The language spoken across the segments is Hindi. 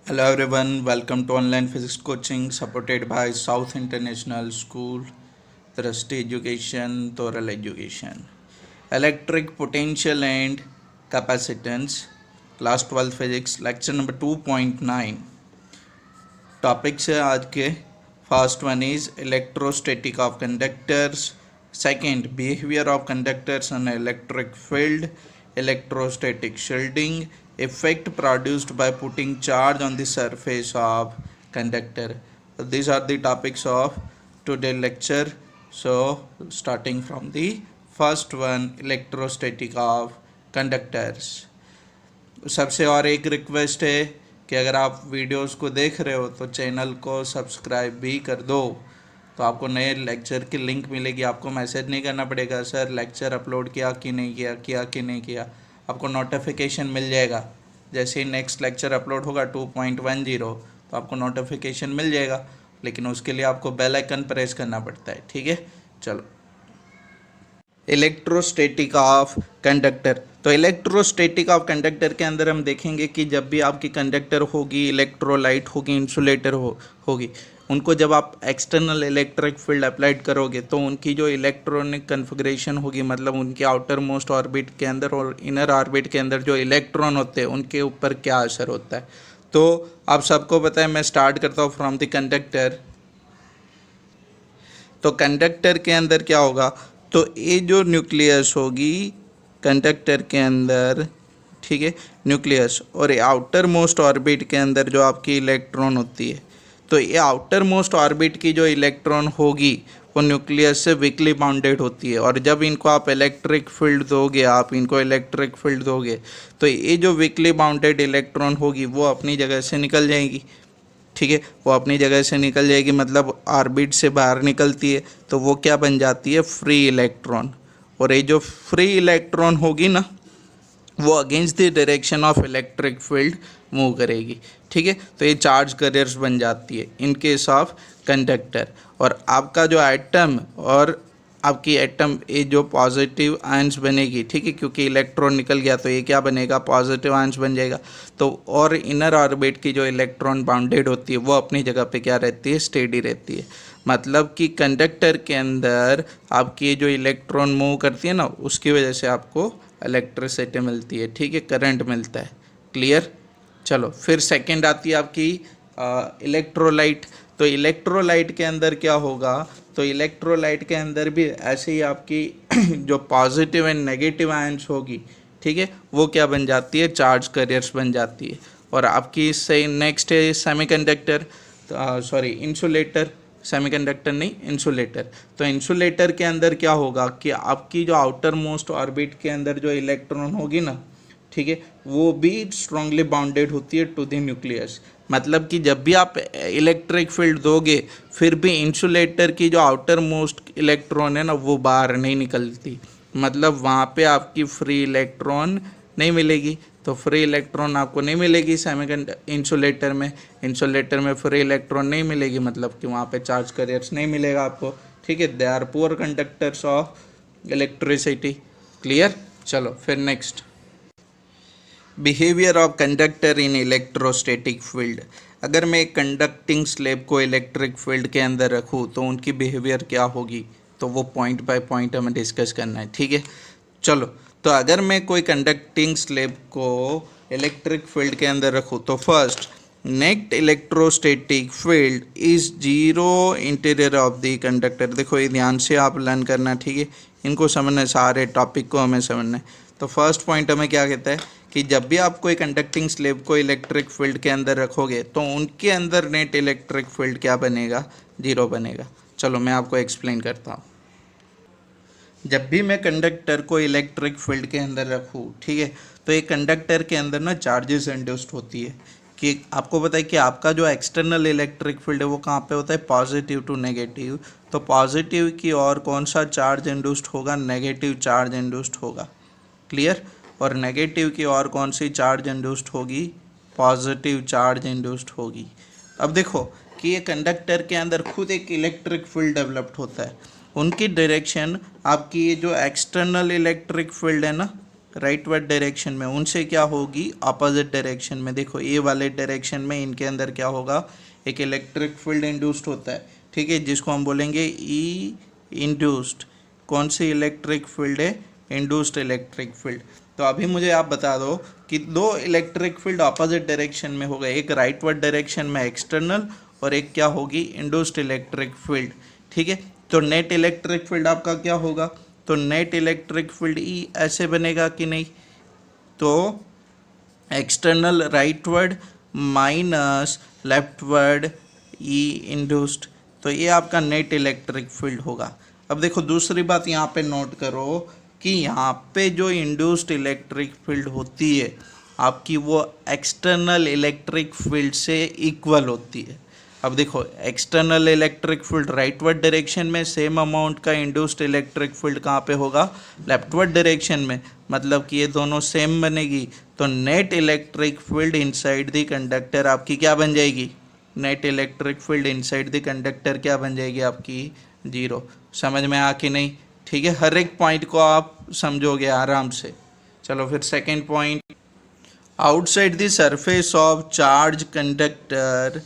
Hello everyone, welcome to online physics coaching supported by South International School, Trusty Education, Thorough Education. Electric potential and capacitance, class 12 physics, lecture number 2.9. Topics है आज के. First one is electrostatic of conductors. Second, behavior of conductors on electric field. Electrostatic shielding, effect produced by putting charge on the surface of conductor. So these are the topics of today's lecture. So starting from the first one, electrostatic of conductors. सबसे और एक रिक्वेस्ट है कि अगर आप वीडियोस को देख रहे हो तो चैनल को सब्सक्राइब भी कर दो, तो आपको नए लेक्चर की लिंक मिलेगी. आपको मैसेज नहीं करना पड़ेगा सर लेक्चर अपलोड किया कि नहीं किया. आपको नोटिफिकेशन मिल जाएगा. जैसे ही नेक्स्ट लेक्चर अपलोड होगा 2.10 तो आपको नोटिफिकेशन मिल जाएगा, लेकिन उसके लिए आपको बेल आइकन प्रेस करना पड़ता है. ठीक है, चलो. Electrostatic of conductor. तो इलेक्ट्रोस्टैटिक ऑफ कंडक्टर के अंदर हम देखेंगे कि जब भी आपकी कंडक्टर होगी, इलेक्ट्रोलाइट होगी, इंसुलेटर होगी, उनको जब आप एक्सटर्नल इलेक्ट्रिक फील्ड अप्लाइड करोगे तो उनकी जो इलेक्ट्रॉनिक कन्फिग्रेशन होगी, मतलब उनके आउटर मोस्ट ऑर्बिट के अंदर और इनर ऑर्बिट के अंदर जो इलेक्ट्रॉन होते हैं उनके ऊपर क्या असर होता है. तो आप सबको पता है, मैं स्टार्ट करता हूँ फ्रॉम द कंडक्टर. तो कंडक्टर के अंदर क्या होगा, तो ये जो न्यूक्लियस होगी कंडक्टर के अंदर, ठीक है, न्यूक्लियस, और ये आउटर मोस्ट ऑर्बिट के अंदर जो आपकी इलेक्ट्रॉन होती है, तो ये आउटर मोस्ट ऑर्बिट की जो इलेक्ट्रॉन होगी वो न्यूक्लियस से वीकली बाउंडेड होती है. और जब इनको आप इलेक्ट्रिक फील्ड दोगे, तो ये जो वीकली बाउंडेड इलेक्ट्रॉन होगी वो अपनी जगह से निकल जाएगी. ठीक है, वो अपनी जगह से निकल जाएगी, मतलब ऑर्बिट से बाहर निकलती है, तो वो क्या बन जाती है, फ्री इलेक्ट्रॉन. और ये जो फ्री इलेक्ट्रॉन होगी ना, वो against the direction of electric field move करेगी. ठीक है, तो ये चार्ज कैरियर्स बन जाती है इन केस ऑफ कंडक्टर. और आपका जो एटम और आपकी एटम, ये जो पॉजिटिव आयंस बनेगी, ठीक है, क्योंकि इलेक्ट्रॉन निकल गया तो ये क्या बनेगा, पॉजिटिव आयंस बन जाएगा. तो और इनर ऑर्बिट की जो इलेक्ट्रॉन बाउंडेड होती है वो अपनी जगह पे क्या रहती है, स्टेडी रहती है. मतलब कि कंडक्टर के अंदर आपकी जो इलेक्ट्रॉन मूव करती है ना, उसकी वजह से आपको इलेक्ट्रिसिटी मिलती है. ठीक है, करंट मिलता है. क्लियर. चलो, फिर सेकंड आती है आपकी इलेक्ट्रोलाइट. तो इलेक्ट्रोलाइट के अंदर क्या होगा, तो इलेक्ट्रोलाइट के अंदर भी ऐसे ही आपकी जो पॉजिटिव एंड नेगेटिव आयंस होगी, ठीक है, वो क्या बन जाती है, चार्ज कैरियर्स बन जाती है. और आपकी से नेक्स्ट है सेमीकंडक्टर, सॉरी इंसुलेटर, सेमीकंडक्टर नहीं, इंसुलेटर. तो इंसुलेटर के अंदर क्या होगा कि आपकी जो आउटर मोस्ट ऑर्बिट के अंदर जो इलेक्ट्रॉन होगी ना, ठीक है, वो भी स्ट्रांगली बाउंडेड होती है टू द न्यूक्लियस. मतलब कि जब भी आप इलेक्ट्रिक फील्ड दोगे फिर भी इंसुलेटर की जो आउटर मोस्ट इलेक्ट्रॉन है ना, वो बाहर नहीं निकलती. मतलब वहाँ पे आपकी फ्री इलेक्ट्रॉन नहीं मिलेगी. तो फ्री इलेक्ट्रॉन आपको नहीं मिलेगी इंसुलेटर में फ्री इलेक्ट्रॉन नहीं मिलेगी, मतलब कि वहाँ पे चार्ज कैरियर्स नहीं मिलेगा आपको. ठीक है, they are poor conductors of electricity. Clear. चलो, फिर next, behaviour of conductor in electrostatic field. अगर मैं एक कंडक्टिंग स्लेब को इलेक्ट्रिक फील्ड के अंदर रखूँ तो उनकी बिहेवियर क्या होगी, तो वो पॉइंट बाय पॉइंट हमें डिस्कस करना है. ठीक है, चलो. तो अगर मैं कोई कंडक्टिंग स्लेब को इलेक्ट्रिक फील्ड के अंदर रखूँ तो first, net electrostatic field is zero interior of the conductor. देखो, ये ध्यान से आप लर्न करना. ठीक है, इनको समझना, सारे टॉपिक को हमें समझना है. तो फर्स्ट पॉइंट हमें क्या कहता है कि जब भी आप कोई कंडक्टिंग स्लेब को इलेक्ट्रिक फील्ड के अंदर रखोगे तो उनके अंदर नेट इलेक्ट्रिक फील्ड क्या बनेगा, जीरो बनेगा. चलो, मैं आपको एक्सप्लेन करता हूँ. जब भी मैं कंडक्टर को इलेक्ट्रिक फील्ड के अंदर रखूँ, ठीक है, तो एक कंडक्टर के अंदर ना चार्जेस इंड्यूस्ड होती है. कि आपको पता है कि आपका जो एक्सटर्नल इलेक्ट्रिक फील्ड है वो कहाँ पे होता है, पॉजिटिव टू नेगेटिव. तो पॉजिटिव की और कौन सा चार्ज इंड्यूस्ड होगा, नेगेटिव चार्ज इंड्यूस्ड होगा. क्लियर. और नेगेटिव की और कौन सी चार्ज इंड्यूस्ड होगी, पॉजिटिव चार्ज इंड्यूस्ड होगी. अब देखो कि ये कंडक्टर के अंदर खुद एक इलेक्ट्रिक फील्ड डेवलप्ड होता है. उनकी डायरेक्शन, आपकी ये जो एक्सटर्नल इलेक्ट्रिक फील्ड है ना, राइटवर्ड डायरेक्शन में, उनसे क्या होगी अपोजिट डायरेक्शन में। देखो ए वाले डायरेक्शन में इनके अंदर क्या होगा, एक इलेक्ट्रिक फील्ड इंड्यूस्ड होता है, ठीक है, जिसको हम बोलेंगे ई इंड्यूस्ड। कौन सी इलेक्ट्रिक फील्ड है, इंड्यूस्ड इलेक्ट्रिक फील्ड। तो अभी मुझे आप बता दो कि दो इलेक्ट्रिक फील्ड अपोजिट डायरेक्शन में हो गए, एक राइटवर्ड डायरेक्शन में एक्सटर्नल और एक क्या होगी इंड्यूस्ड इलेक्ट्रिक फील्ड, ठीक है। तो नेट इलेक्ट्रिक फील्ड आपका क्या होगा, तो नेट इलेक्ट्रिक फील्ड ई ऐसे बनेगा कि नहीं, तो एक्सटर्नल राइटवर्ड माइनस लेफ्टवर्ड ई इंड्यूस्ड, तो ये आपका नेट इलेक्ट्रिक फील्ड होगा। अब देखो दूसरी बात यहाँ पे नोट करो कि यहाँ पे जो इंड्यूस्ड इलेक्ट्रिक फील्ड होती है आपकी, वो एक्सटर्नल इलेक्ट्रिक फील्ड से इक्वल होती है। अब देखो external electric field rightward direction में, सेम अमाउंट का इंड्यूस्ड इलेक्ट्रिक फील्ड कहाँ पे होगा, लेफ्टवर्ड डायरेक्शन में, मतलब कि ये दोनों सेम बनेगी। तो net electric field inside the conductor आपकी क्या बन जाएगी, net electric field inside the conductor क्या बन जाएगी आपकी, जीरो। समझ में आ कि नहीं, ठीक है, हर एक पॉइंट को आप समझोगे आराम से। चलो फिर second point, outside the surface of charge conductor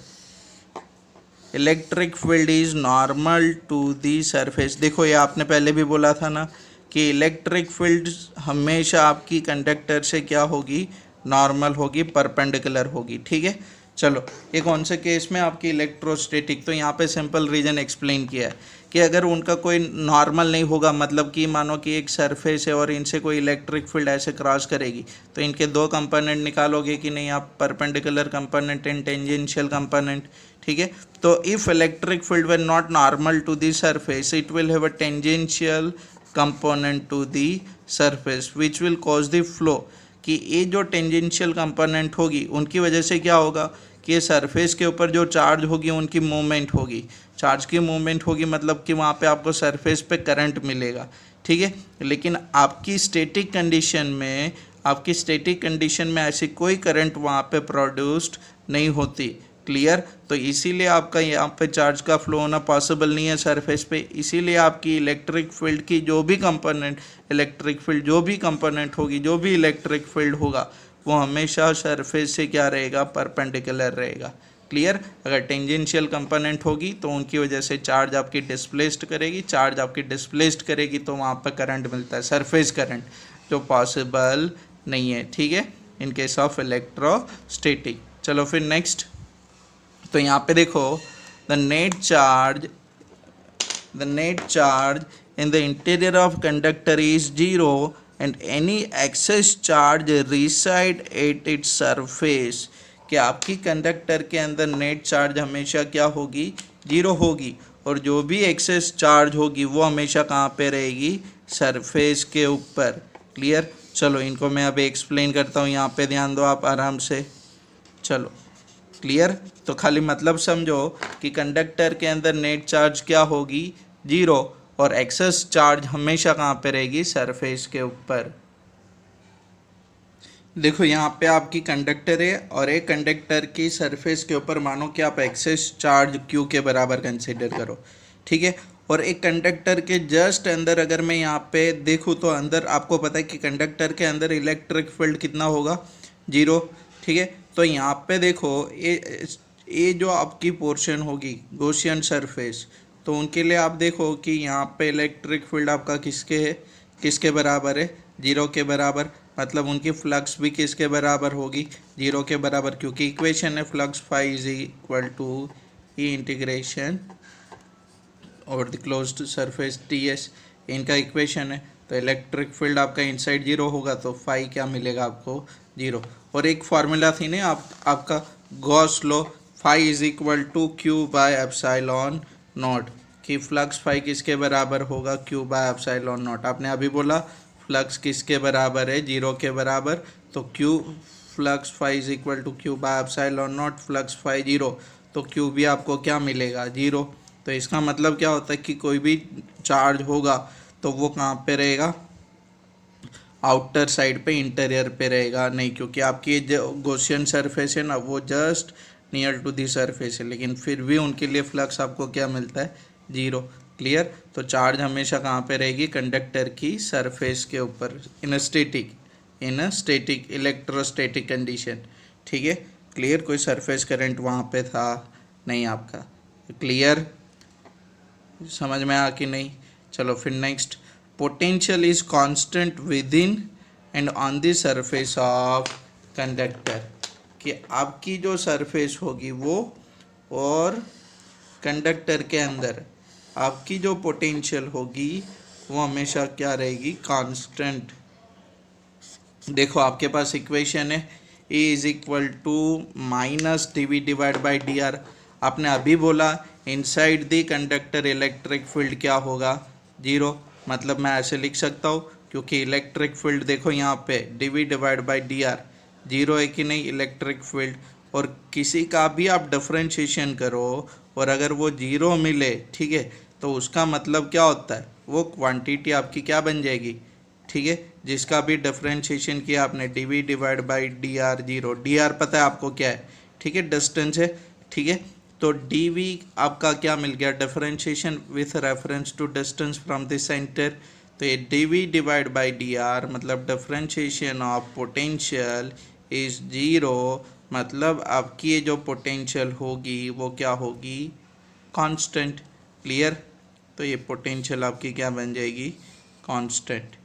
electric field is normal to the surface. देखो ये आपने पहले भी बोला था ना कि इलेक्ट्रिक फील्ड हमेशा आपकी कंडक्टर से क्या होगी, नॉर्मल होगी, परपेंडिकुलर होगी, ठीक है। चलो ये कौन से केस में, आपकी इलेक्ट्रोस्टैटिक। तो यहाँ पे सिंपल रीजन एक्सप्लेन किया है कि अगर उनका कोई नॉर्मल नहीं होगा, मतलब कि मानो कि एक सरफेस है और इनसे कोई इलेक्ट्रिक फील्ड ऐसे क्रॉस करेगी, तो इनके दो कंपोनेंट निकालोगे कि नहीं आप, perpendicular component and tangential component, ठीक है। तो if electric field were not normal to the surface, it will have a tangential component to the surface which will cause the flow, कि ये जो टेंजेंशियल कंपोनेंट होगी उनकी वजह से क्या होगा कि सरफेस के ऊपर जो चार्ज होगी उनकी मूवमेंट होगी, चार्ज की मूवमेंट होगी, मतलब कि वहाँ पे आपको सरफेस पे करंट मिलेगा, ठीक है। लेकिन आपकी स्टैटिक कंडीशन में, आपकी स्टैटिक कंडीशन में ऐसी कोई करंट वहाँ पे प्रोड्यूस्ड नहीं होती, क्लियर। तो इसीलिए आपका यहाँ पे चार्ज का फ्लो होना पॉसिबल नहीं है सरफेस पे, इसीलिए आपकी इलेक्ट्रिक फील्ड की जो भी कंपोनेंट, इलेक्ट्रिक फील्ड जो भी कंपोनेंट होगी, जो भी इलेक्ट्रिक फील्ड होगा, वो हमेशा सरफेस से क्या रहेगा, परपेंडिकुलर रहेगा, क्लियर। अगर टेंजेंशियल कंपोनेंट होगी तो उनकी वजह से चार्ज आपकी डिस्प्लेस्ड करेगी, चार्ज आपकी डिस्प्लेस्ड करेगी तो वहाँ पर करंट मिलता है, सरफेस करंट, जो पॉसिबल नहीं है, ठीक है, इन केस ऑफ इलेक्ट्रोस्टैटिक। चलो फिर नेक्स्ट, तो यहाँ पे देखो the net charge in the interior of conductor is zero and any excess charge reside at its surface, कि आपकी कंडक्टर के अंदर नेट चार्ज हमेशा क्या होगी, जीरो होगी, और जो भी एक्सेस चार्ज होगी वो हमेशा कहाँ पे रहेगी, सरफेस के ऊपर, क्लियर। चलो इनको मैं अभी एक्सप्लेन करता हूँ, यहाँ पे ध्यान दो आप आराम से। चलो क्लियर, तो खाली मतलब समझो कि कंडक्टर के अंदर नेट चार्ज क्या होगी, जीरो, और एक्सेस चार्ज हमेशा कहाँ पे रहेगी, सरफेस के ऊपर। देखो यहाँ पे आपकी कंडक्टर है और एक कंडक्टर की सरफेस के ऊपर मानो कि आप एक्सेस चार्ज क्यू के बराबर कंसिडर करो, ठीक है। और एक कंडक्टर के जस्ट अंदर अगर मैं यहाँ पे देखूँ तो अंदर आपको पता है कि कंडक्टर के अंदर इलेक्ट्रिक फील्ड कितना होगा, जीरो, ठीक है। तो यहाँ पे देखो ये जो आपकी पोर्शन होगी गॉसियन सरफेस, तो उनके लिए आप देखो कि यहाँ पे इलेक्ट्रिक फील्ड आपका किसके बराबर है, जीरो के बराबर, मतलब उनकी फ्लक्स भी किसके बराबर होगी, जीरो के बराबर, क्योंकि इक्वेशन है flux phi is equal to E integration और the closed surface T S, इनका इक्वेशन है। तो इलेक्ट्रिक फील्ड आपका इनसाइड जीरो होगा तो फाई क्या मिलेगा आपको, जीरो। और एक फार्मूला थी ना आपका Gauss law, phi is equal to Q by epsilon naught, कि फ्लक्स फाई किसके बराबर होगा, क्यू बाय एप्सिलॉन नॉट। आपने अभी बोला फ्लक्स किसके बराबर है, जीरो के बराबर, तो q flux phi is equal to Q by epsilon naught, flux phi zero, तो क्यू भी आपको क्या मिलेगा, जीरो। तो इसका मतलब क्या होता है कि कोई भी चार्ज होगा तो वो कहाँ पे रहेगा, आउटर साइड पे, इंटीरियर पे रहेगा नहीं, क्योंकि आपकी जो गॉसियन सरफेस है ना वो just near to the surface है, लेकिन फिर भी उनके लिए फ्लक्स आपको क्या मिलता है, जीरो, क्लियर। तो चार्ज हमेशा कहाँ पे रहेगी, कंडक्टर की सरफेस के ऊपर, इन static, in a static electrostatic condition. ठीक है, क्लियर? कोई सरफेस करंट वहाँ पे था नहीं आपका। क्लियर? समझ में आ कि नहीं? चलो फिर next, potential is constant with in and on the surface of conductor, कि आपकी जो सरफेस होगी वो और कंडक्टर के अंदर आपकी जो पोटेंशियल होगी वो हमेशा क्या रहेगी? कांस्टेंट। देखो आपके पास इक्वेशन है E is equal to minus d we divide by D r. आपने अभी बोला inside the conductor electric field क्या होगा? जीरो। मतलब मैं ऐसे लिख सकता हूँ, क्योंकि इलेक्ट्रिक फील्ड देखो यहाँ पे d we divide by D r zero है कि नहीं इलेक्ट्रिक फील्ड। और किसी का भी आप डिफरेंशिएशन करो और अगर वो जीरो मिले, ठीक है, तो उसका मतलब क्या होता है? वो क्वांटिटी आपकी क्या बन जाएगी? ठीक है, जिसका भी डिफरेंशिएशन किया आपने d we divide by D r zero. D r पता है आपको क्या है? ठीक है, डिस्टेंस है। ठीक है, तो डी वी आपका क्या मिल गया? Differentiation with reference to distance from the centre. तो ये D we divide by D R मतलब differentiation of potential is zero. मतलब आपकी ये जो पोटेंशियल होगी वो क्या होगी? कांस्टेंट। क्लियर? तो ये पोटेंशियल आपकी क्या बन जाएगी? कांस्टेंट।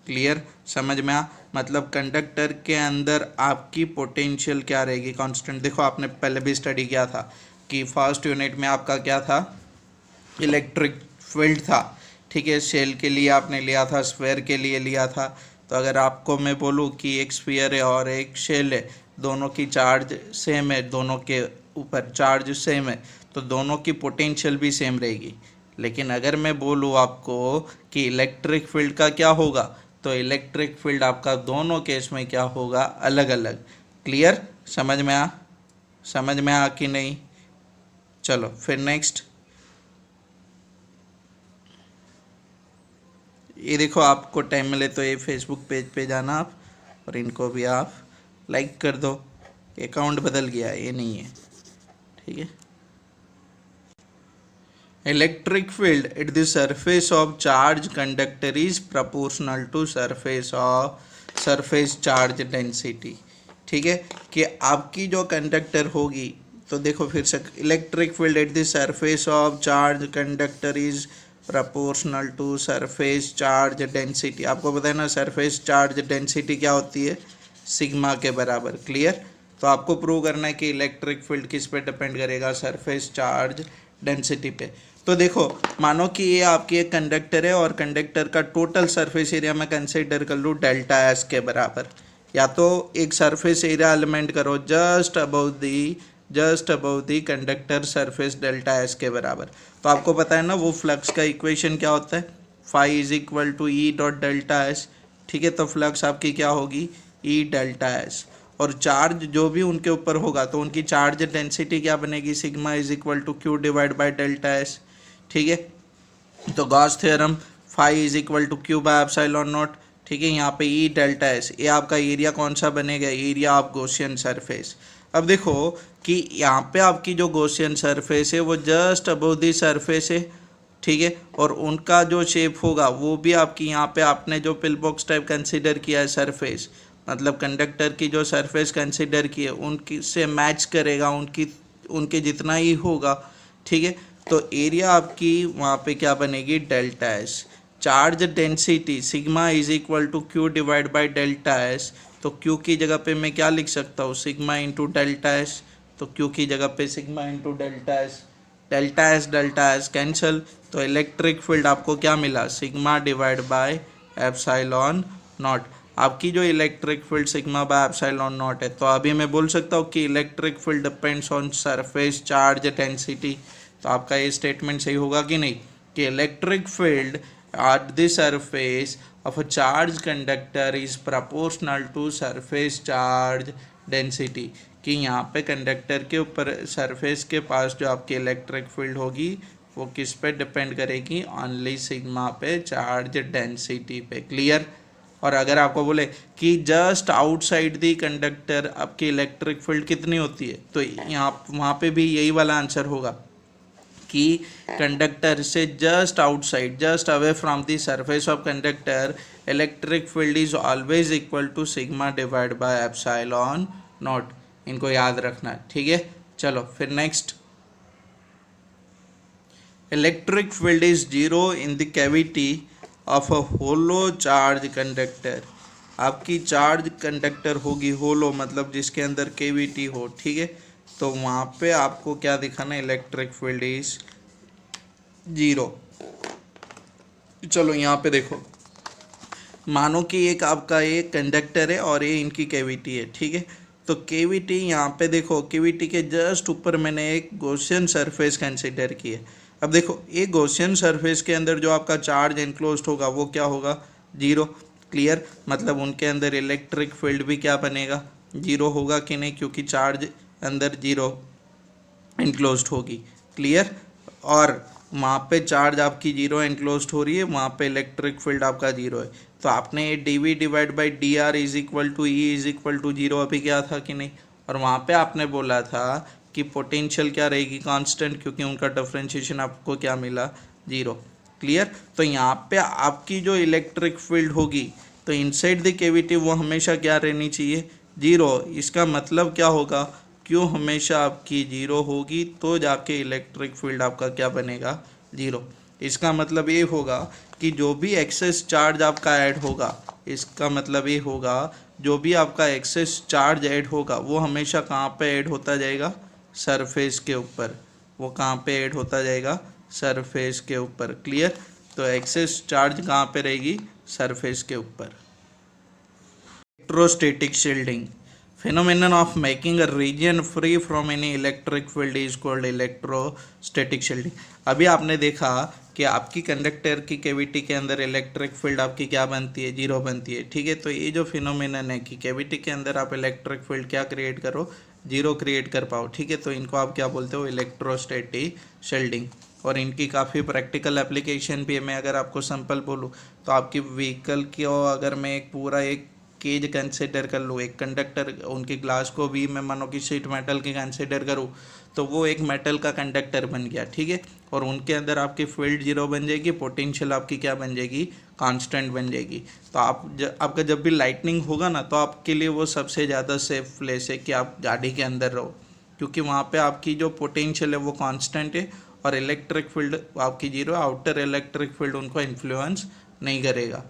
क्लियर? समझ में आ? मतलब कंडक्टर के अंदर आपकी पोटेंशियल क्या रहेगी? कांस्टेंट। देखो आपने पहले भी स्टडी किया था कि फर्स्ट यूनिट में आपका क्या था? इलेक्ट्रिक फील्ड था। ठीक है, शेल के लिए आपने लिया था, स्फीयर के लिए लिया था। तो अगर आपको मैं बोलूँ कि एक स्फीयर है और एक शेल है, दोनों की चार्ज सेम है, दोनों के ऊपर चार्ज सेम है, तो दोनों की पोटेंशियल भी सेम रहेगी। लेकिन अगर मैं बोलूँ आपको कि इलेक्ट्रिक फील्ड का क्या होगा, तो इलेक्ट्रिक फील्ड आपका दोनों केस में क्या होगा? अलग अलग। क्लियर? समझ में आ? समझ में आ कि नहीं? चलो फिर नेक्स्ट, ये देखो आपको टाइम मिले तो ये फेसबुक पेज पे जाना आप और इनको भी आप लाइक कर दो। अकाउंट बदल गया है, ये नहीं है। ठीक है, electric field at the surface of charge conductor is proportional to surface charge density. ठीक है, कि आपकी जो कंडक्टर होगी, तो देखो फिर से, electric field at the surface of charge conductor is proportional to surface charge density. आपको पता है ना सरफेस चार्ज डेंसिटी क्या होती है? सिग्मा के बराबर। क्लियर? तो आपको प्रूव करना है कि इलेक्ट्रिक फील्ड किस पे डिपेंड करेगा? सरफेस चार्ज डेंसिटी पे। तो देखो मानो कि ये आपकी एक कंडक्टर है और कंडक्टर का टोटल सरफेस एरिया मैं कंसिडर कर लूँ डेल्टा एस के बराबर, या तो एक सरफेस एरिया एलिमेंट करो जस्ट अबव दी कंडक्टर सरफेस डेल्टा एस के बराबर। तो आपको पता है ना वो फ्लक्स का इक्वेशन क्या होता है? Phi is equal to E dot delta S. ठीक है, तो फ्लक्स आपकी क्या होगी? E delta S. और चार्ज जो भी उनके ऊपर होगा तो उनकी चार्ज डेंसिटी क्या बनेगी? Sigma is equal to Q divide by delta S. ठीक है, तो Gauss theorem phi is equal to Q by epsilon naught. ठीक है, यहाँ पे ई डेल्टा एस, ये आपका एरिया कौन सा बनेगा? Area of Gaussian surface. अब देखो कि यहाँ पे आपकी जो गॉसियन सरफेस है वो जस्ट अबव दी सरफेस है। ठीक है, और उनका जो शेप होगा वो भी आपकी यहाँ पे आपने जो पिल बॉक्स टाइप कंसिडर किया है सरफेस, मतलब कंडक्टर की जो सरफेस कंसिडर की है उनकी से मैच करेगा, उनके जितना ही होगा। ठीक है, तो एरिया आपकी वहाँ पे क्या बनेगी? Delta S. Charge density sigma is equal to Q divide by delta S. तो क्यू की जगह पे मैं क्या लिख सकता हूँ? Sigma into delta S. तो क्यू की जगह पे sigma into delta S cancel. तो इलेक्ट्रिक फील्ड आपको क्या मिला? Sigma divide by epsilon naught. आपकी जो electric field sigma by epsilon naught है, तो अभी मैं बोल सकता हूँ कि electric field depends on surface charge density. तो आपका ये स्टेटमेंट सही होगा कि नहीं? कि electric field at the surface of a charged conductor is proportional to surface charge density। कि यहाँ पे कंडक्टर के ऊपर सरफेस के पास जो आपकी इलेक्ट्रिक फील्ड होगी वो किस पे डिपेंड करेगी? ओनली सिग्मा पे, चार्ज डेंसिटी पे। क्लियर? और अगर आपको बोले कि जस्ट आउटसाइड दी कंडक्टर आपकी इलेक्ट्रिक फील्ड कितनी होती है, तो यहाँ वहाँ पे भी यही वाला आंसर होगा कि कंडक्टर से just outside, just away from the surface of conductor, electric field is always equal to sigma divide by epsilon naught. इनको याद रखना, ठीक है। चलो फिर next, electric field is zero in the cavity of a hollow charge conductor. आपकी चार्ज कंडक्टर होगी होलो, मतलब जिसके अंदर कैविटी हो, ठीक है। तो वहाँ पे आपको क्या दिखाना, इलेक्ट्रिक फील्ड इज जीरो। चलो यहाँ पे देखो, मानो कि एक आपका एक कंडक्टर है और ये इनकी कैविटी है, ठीक है। तो कैविटी यहाँ पे देखो, कैविटी के जस्ट ऊपर मैंने एक गॉसियन सरफेस कंसिडर की है। अब देखो, एक गॉसियन सरफेस के अंदर जो आपका चार्ज एनक्लोज्ड होगा वो क्या होगा, जीरो। क्लियर, मतलब उनके अंदर इलेक्ट्रिक फील्ड भी क्या बनेगा, जीरो होगा कि नहीं, क्योंकि चार्ज अंदर जीरो एनक्लोज्ड होगी। क्लियर, और वहाँ पे चार्ज आपकी जीरो एनक्लोज्ड हो रही है, वहाँ पे इलेक्ट्रिक फील्ड आपका जीरो है। तो आपने ये D we divide by D R is equal to E is equal to zero अभी क्या था कि नहीं। और वहाँ पे आपने बोला था कि पोटेंशियल क्या रहेगी, कांस्टेंट, क्योंकि उनका डिफरेंशिएशन आपको क्या मिला, जीरो। क्लियर, तो यहाँ पे आपकी जो इलेक्ट्रिक फील्ड होगी तो इनसाइड द कैविटी वो हमेशा क्या रहनी चाहिए, जीरो। इसका मतलब क्या होगा, क्यों हमेशा आपकी जीरो होगी तो जाके इलेक्ट्रिक फील्ड आपका क्या बनेगा, जीरो। इसका मतलब ये होगा कि जो भी एक्सेस चार्ज आपका ऐड होगा, इसका मतलब ये होगा जो भी आपका एक्सेस चार्ज ऐड होगा वो हमेशा कहाँ पे ऐड होता जाएगा, सरफेस के ऊपर। वो कहाँ पे ऐड होता जाएगा, सरफेस के ऊपर। क्लियर, तो एक्सेस चार्ज कहाँ पे रहेगी, सरफेस के ऊपर। Electrostatic shielding, phenomenon of making a region free from any electric field is called electrostatic shielding। अभी आपने देखा कि आपकी कंडक्टर की कैविटी के अंदर इलेक्ट्रिक फील्ड आपकी क्या बनती है, जीरो बनती है, ठीक है। तो ये जो फिनोमिनन है कि कैविटी के अंदर आप इलेक्ट्रिक फील्ड क्या क्रिएट करो, जीरो क्रिएट कर पाओ, ठीक है। तो इनको आप क्या बोलते हो, इलेक्ट्रोस्टैटिक शील्डिंग। और इनकी काफ़ी प्रैक्टिकल एप्लीकेशन भी है। मैं अगर आपको सिंपल बोलूँ तो आपकी व्हीकल की, अगर मैं एक पूरा एक केज कंसिडर कर लूँ, एक कंडक्टर, उनकी ग्लास को भी मैं मानो कि शीट मेटल की कंसिडर करूँ, तो वो एक मेटल का कंडक्टर बन गया, ठीक है। और उनके अंदर आपकी फील्ड जीरो बन जाएगी, पोटेंशियल आपकी क्या बन जाएगी, कांस्टेंट बन जाएगी। तो आपका जब भी लाइटनिंग होगा ना, तो आपके लिए वो सबसे ज़्यादा सेफ प्लेस है कि आप गाड़ी के अंदर रहो, क्योंकि वहाँ पे आपकी जो पोटेंशियल है वो कांस्टेंट है और इलेक्ट्रिक फील्ड आपकी जीरो, आउटर इलेक्ट्रिक फील्ड उनको इन्फ्लुएंस नहीं करेगा।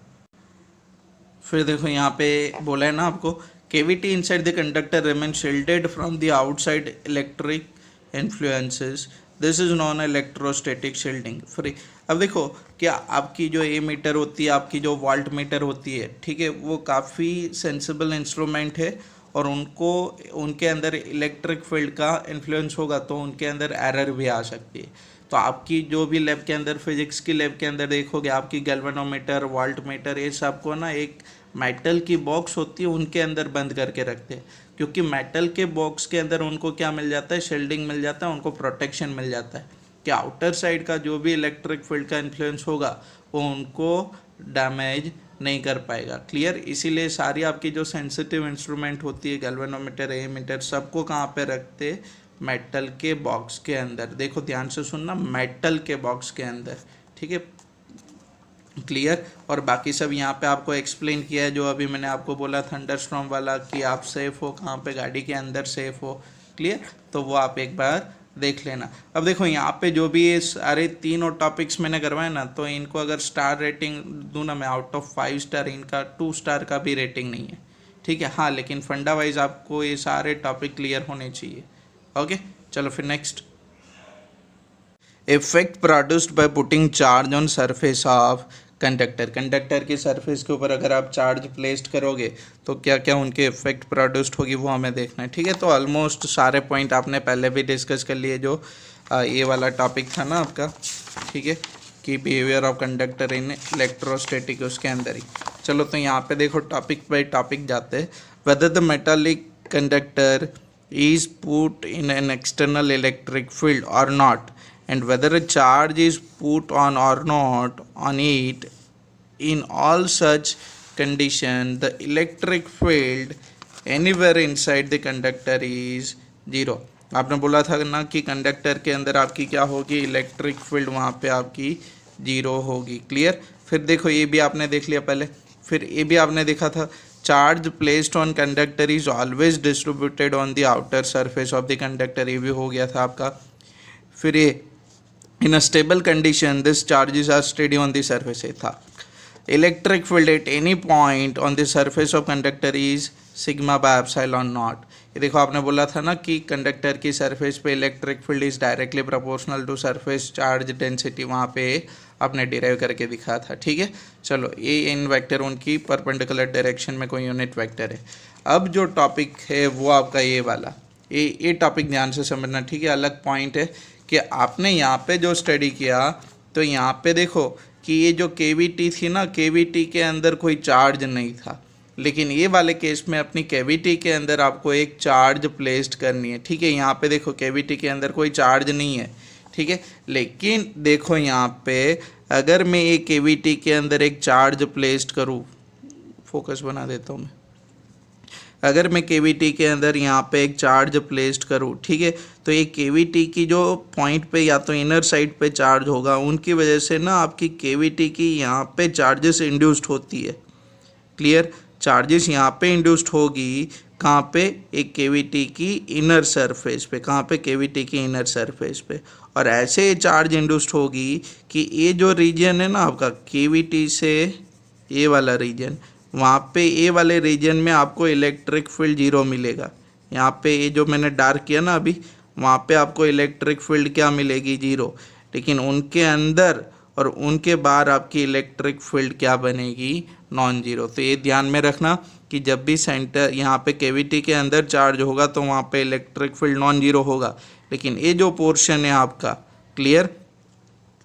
फिर देखो यहाँ पे बोला है ना आपको, cavity inside the conductor remain shielded from the outside electric influences, this is non electrostatic shielding free. अब देखो क्या आपकी जो ए मीटर होती है, आपकी जो वोल्ट मीटर होती है, ठीक है, वो काफ़ी सेंसिबल इंस्ट्रूमेंट है और उनको, उनके अंदर इलेक्ट्रिक फील्ड का इन्फ्लुएंस होगा तो उनके अंदर एरर भी आ सकती है। तो आपकी जो भी लैब के अंदर, फिजिक्स की लैब के अंदर देखोगे, आपकी गैल्वेनोमीटर, वोल्ट मीटर, ये सबको ना एक मेटल की बॉक्स होती है उनके अंदर बंद करके रखते हैं, क्योंकि मेटल के बॉक्स के अंदर उनको क्या मिल जाता है, शील्डिंग मिल जाता है, उनको प्रोटेक्शन मिल जाता है कि आउटर साइड का जो भी इलेक्ट्रिक फील्ड का इन्फ्लुएंस होगा वो उनको डैमेज नहीं कर पाएगा। क्लियर, इसीलिए सारी आपकी जो सेंसिटिव इंस्ट्रूमेंट होती है, गैल्वेनोमीटर, एमीटर, सबको कहाँ पे रखते, मेटल के बॉक्स के अंदर। देखो ध्यान से सुनना, मेटल के बॉक्स के अंदर, ठीक है। क्लियर, और बाकी सब यहाँ पे आपको एक्सप्लेन किया है, जो अभी मैंने आपको बोला थंडरस्टॉर्म वाला कि आप सेफ हो कहाँ पे, गाड़ी के अंदर सेफ हो। क्लियर, तो वो आप एक बार देख लेना। अब देखो यहाँ पे जो भी ये सारे तीनों टॉपिक्स मैंने करवाए ना, तो इनको अगर स्टार रेटिंग दूँ ना मैं, आउट ऑफ 5 स्टार, इनका 2 स्टार का भी रेटिंग नहीं है, ठीक है। हाँ, लेकिन फंडा वाइज आपको ये सारे टॉपिक क्लियर होने चाहिए। ओके, चलो फिर next, effect produced by putting charge on surface of conductor. Conductor की सरफेस के ऊपर अगर आप चार्ज प्लेस्ड करोगे तो क्या क्या उनके इफेक्ट प्रोड्यूस्ड होगी वो हमें देखना है, ठीक है। तो ऑलमोस्ट सारे पॉइंट आपने पहले भी डिस्कस कर लिए, जो ये वाला टॉपिक था ना आपका, ठीक है, कि behaviour of conductor in electrostatic, उसके अंदर ही। चलो तो यहाँ पे देखो टॉपिक बाई टॉपिक जाते हैं। Whether the metallic conductor is put in an external electric field or not, and whether a charge is put on or not on it, in all such condition the electric field anywhere inside the conductor is zero। आपने बोला था ना कि कंडक्टर के अंदर आपकी क्या होगी, इलेक्ट्रिक फील्ड वहाँ पे आपकी जीरो होगी। क्लियर। फिर देखो ये भी आपने देख लिया पहले, फिर ये भी आपने देखा था, charge placed on conductor is always distributed on the outer surface of the conductor, ये भी हो गया था आपका। फिर ये in a stable condition this charges are steady on the surface, ये था। Electric field at any point on the surface of conductor is sigma by epsilon naught. ये देखो आपने बोला था ना कि कंडक्टर की सरफेस पे electric field is directly proportional to surface charge density, वहाँ पे आपने डिराइव करके दिखाया था। ठीक है, चलो ये इन वेक्टर उनकी परपेंडिकुलर डायरेक्शन में कोई यूनिट वेक्टर है। अब जो टॉपिक है वो आपका ये वाला, ये टॉपिक ध्यान से समझना। ठीक है, अलग पॉइंट है कि आपने यहाँ पे जो स्टडी किया, तो यहाँ पे देखो कि ये जो केविटी थी ना, केविटी के अंदर कोई चार्ज नहीं था, लेकिन ये वाले केस में अपनी कैविटी के अंदर आपको एक चार्ज प्लेस्ड करनी है। ठीक है, यहाँ पे देखो कैविटी के अंदर कोई चार्ज नहीं है। ठीक है, लेकिन देखो यहाँ पे अगर मैं एक कैविटी के अंदर एक चार्ज प्लेस्ड करूँ, फोकस बना देता हूँ मैं, अगर मैं केविटी के अंदर यहाँ पे एक चार्ज प्लेस्ड करूँ, ठीक है, तो ये केविटी की जो पॉइंट पे या तो इनर साइड पे चार्ज होगा, उनकी वजह से ना आपकी केविटी की यहाँ पे चार्जेस इंड्यूस्ड होती है। क्लियर, चार्जेस यहाँ पे इंड्यूस्ड होगी कहाँ पे, एक केविटी की इनर सरफेस पे, कहाँ पे, केविटी की इनर सरफेस पे। और ऐसे चार्ज इंड्यूस्ड होगी कि ये जो रीजन है ना आपका केविटी से ये वाला रीजन, वहाँ पे ये वाले रीजन में आपको इलेक्ट्रिक फील्ड जीरो मिलेगा। यहाँ पे ये जो मैंने डार्क किया ना अभी, वहाँ पे आपको इलेक्ट्रिक फील्ड क्या मिलेगी, जीरो। लेकिन उनके अंदर और उनके बाहर आपकी इलेक्ट्रिक फील्ड क्या बनेगी, नॉन जीरो। तो ये ध्यान में रखना कि जब भी सेंटर यहाँ पे केविटी के अंदर चार्ज होगा तो वहाँ पे इलेक्ट्रिक फील्ड नॉन जीरो होगा, लेकिन ये जो पोर्शन है आपका, क्लियर,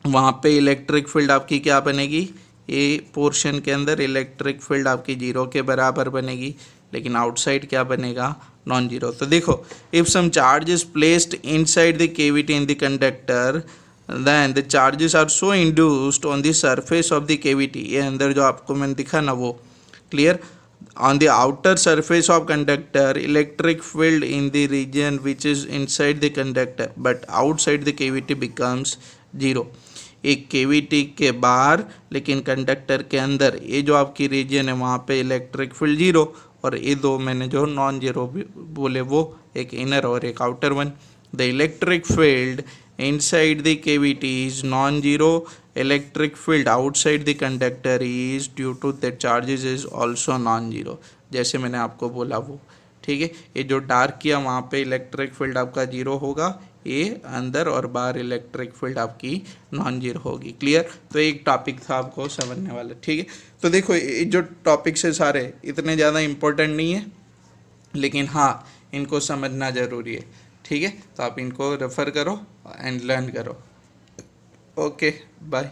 वहाँ पे इलेक्ट्रिक फील्ड आपकी क्या बनेगी, ये पोर्शन के अंदर इलेक्ट्रिक फील्ड आपकी जीरो के बराबर बनेगी, लेकिन आउटसाइड क्या बनेगा, नॉन जीरो। तो देखो, if some charge is placed inside the cavity in the conductor, then the charges are so induced on the surface of the cavity, ये अंदर जो आपको मैंने दिखा ना वो, clear, on the outer surface of conductor electric field in the region which is inside the conductor but outside the cavity becomes zero। एक केविटी के बाहर लेकिन कंडक्टर के अंदर ये जो आपकी रीजन है वहाँ पे इलेक्ट्रिक फील्ड जीरो, और ये दो मैंने जो नॉन जीरो बोले वो एक इनर और एक outer one. The electric field inside the cavity is non-zero, electric field outside the conductor is due to the charges is also non-zero, जैसे मैंने आपको बोला वो। ठीक है, ये जो डार्क किया वहाँ पे इलेक्ट्रिक फील्ड आपका जीरो होगा, ये अंदर और बाहर इलेक्ट्रिक फील्ड आपकी नॉन जीरो होगी। क्लियर, तो एक टॉपिक था आपको समझने वाला। ठीक है, तो देखो ये जो टॉपिक्स है सारे इतने ज़्यादा इम्पोर्टेंट नहीं है, लेकिन हाँ इनको समझना ज़रूरी है। ठीक है, तो आप इनको रेफ़र करो एंड लर्न करो। Okay, bye.